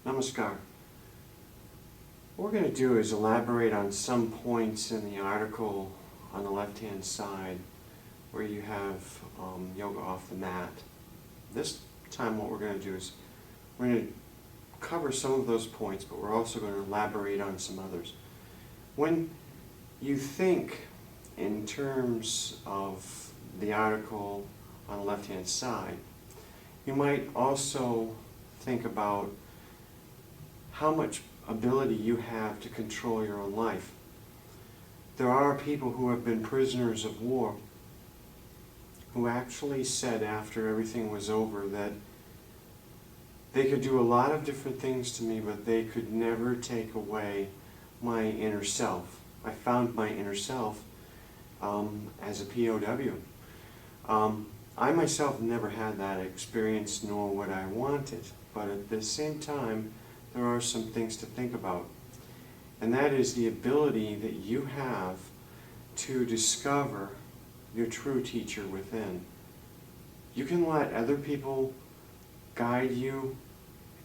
Namaskar. What we're going to do is elaborate on some points in the article on the left-hand side where you have yoga off the mat. This time what we're going to do is we're going to cover some of those points, but we're also going to elaborate on some others. When you think in terms of the article on the left-hand side, you might also think about how much ability you have to control your own life. There are people who have been prisoners of war who actually said after everything was over that they could do a lot of different things to me, but they could never take away my inner self. I found my inner self as a POW. I myself never had that experience nor what I wanted, but at the same time there are some things to think about. And that is the ability that you have to discover your true teacher within. You can let other people guide you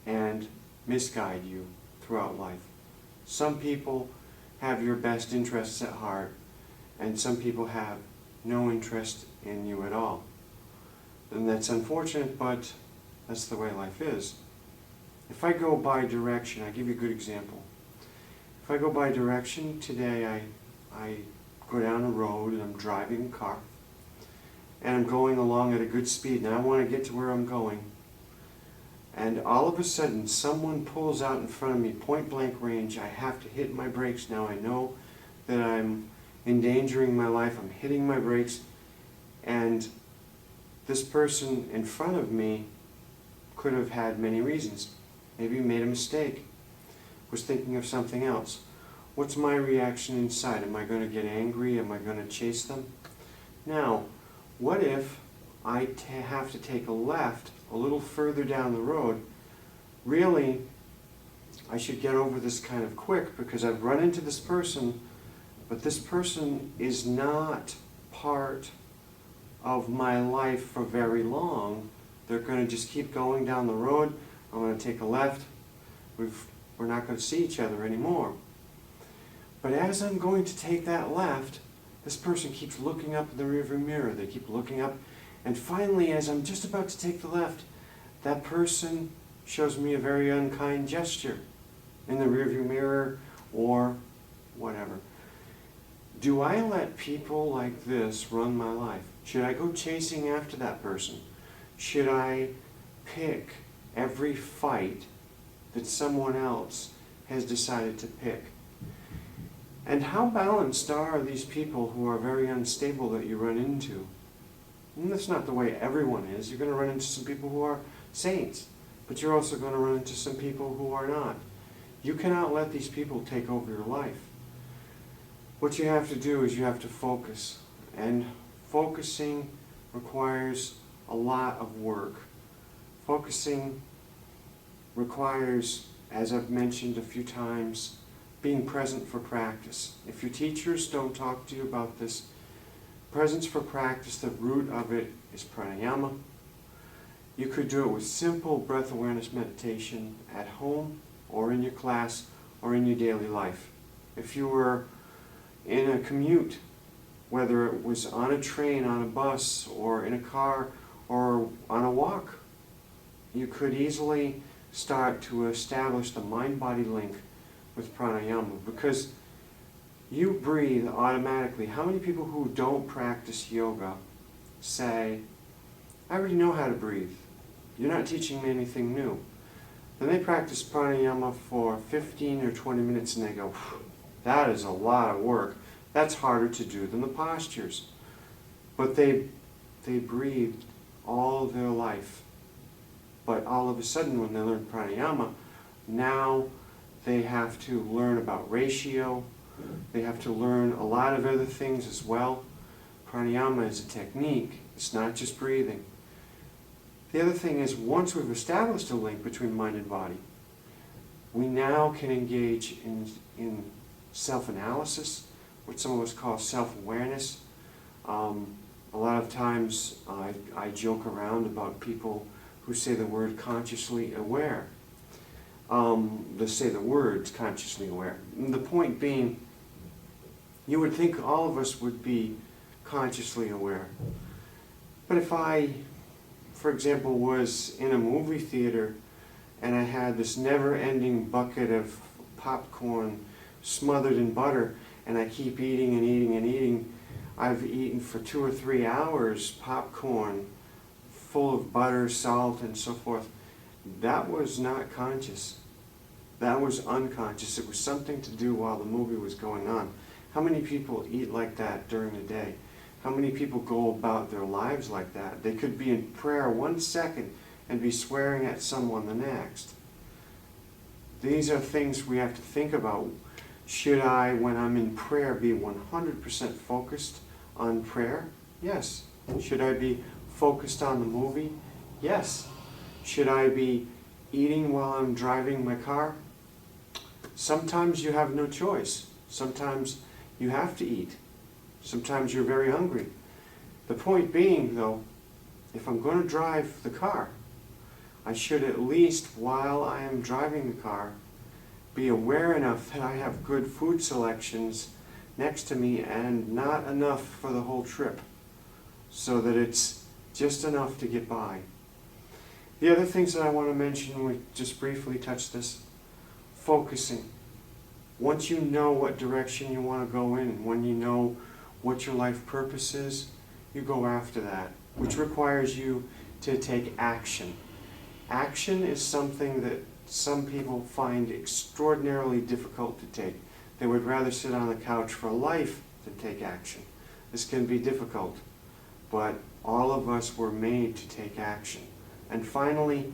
and misguide you throughout life. Some people have your best interests at heart, and some people have no interest in you at all. And that's unfortunate, but that's the way life is. If I go by direction, I'll give you a good example. If I go by direction today, I go down a road and I'm driving a car, and I'm going along at a good speed, and I want to get to where I'm going. And all of a sudden, someone pulls out in front of me, point blank range. I have to hit my brakes now. I know that I'm endangering my life. I'm hitting my brakes, and this person in front of me could have had many reasons. Maybe made a mistake, was thinking of something else. What's my reaction inside? Am I going to get angry? Am I going to chase them? Now, what if I have to take a left a little further down the road? Really, I should get over this kind of quick because I've run into this person, but this person is not part of my life for very long. They're going to just keep going down the road. I'm going to take a left. We're not going to see each other anymore. But as I'm going to take that left, this person keeps looking up in the rearview mirror. They keep looking up. And finally, as I'm just about to take the left, that person shows me a very unkind gesture in the rearview mirror or whatever. Do I let people like this run my life? Should I go chasing after that person? Should I pick every fight that someone else has decided to pick? And how balanced are these people who are very unstable that you run into? And that's not the way everyone is. You're going to run into some people who are saints, but you're also going to run into some people who are not. You cannot let these people take over your life. What you have to do is you have to focus, and focusing requires a lot of work. Focusing requires, as I've mentioned a few times, being present for practice. If your teachers don't talk to you about this, presence for practice, the root of it is pranayama. You could do it with simple breath awareness meditation at home or in your class or in your daily life. If you were in a commute, whether it was on a train, on a bus, or in a car, or on a walk, you could easily start to establish the mind-body link with pranayama, because you breathe automatically. How many people who don't practice yoga say, I already know how to breathe. You're not teaching me anything new. Then they practice pranayama for 15 or 20 minutes and they go, that is a lot of work. That's harder to do than the postures. But they breathed all their life. But all of a sudden when they learn pranayama, now they have to learn about ratio. They have to learn a lot of other things as well. Pranayama is a technique. It's not just breathing. The other thing is, once we've established a link between mind and body, we now can engage in self-analysis, what some of us call self-awareness. A lot of times I joke around about people who say the word consciously aware. let's say the words consciously aware. And the point being, you would think all of us would be consciously aware. But if I, for example, was in a movie theater and I had this never-ending bucket of popcorn smothered in butter, and I keep eating and eating and eating, I've eaten for 2 or 3 hours popcorn full of butter, salt, and so forth. That was not conscious. That was unconscious. It was something to do while the movie was going on. How many people eat like that during the day? How many people go about their lives like that? They could be in prayer 1 second and be swearing at someone the next. These are things we have to think about. Should I, when I'm in prayer, be 100% focused on prayer? Yes. Should I be focused on the movie? Yes. Should I be eating while I'm driving my car? Sometimes you have no choice. Sometimes you have to eat. Sometimes you're very hungry. The point being, though, if I'm going to drive the car, I should at least, while I am driving the car, be aware enough that I have good food selections next to me and not enough for the whole trip, so that it's just enough to get by. The other things that I want to mention, we just briefly touched this, focusing. Once you know what direction you want to go in, when you know what your life purpose is, you go after that, which requires you to take action. Action is something that some people find extraordinarily difficult to take. They would rather sit on the couch for life than take action. This can be difficult, but all of us were made to take action. And finally,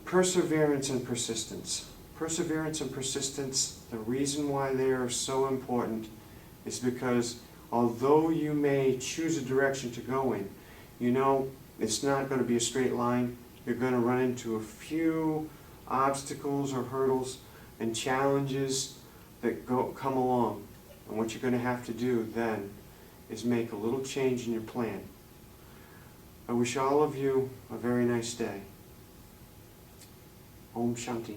perseverance and persistence. Perseverance and persistence, the reason why they are so important is because although you may choose a direction to go in, you know it's not going to be a straight line. You're going to run into a few obstacles or hurdles and challenges that come along. And what you're going to have to do then is make a little change in your plan. I wish all of you a very nice day. Om Shanti.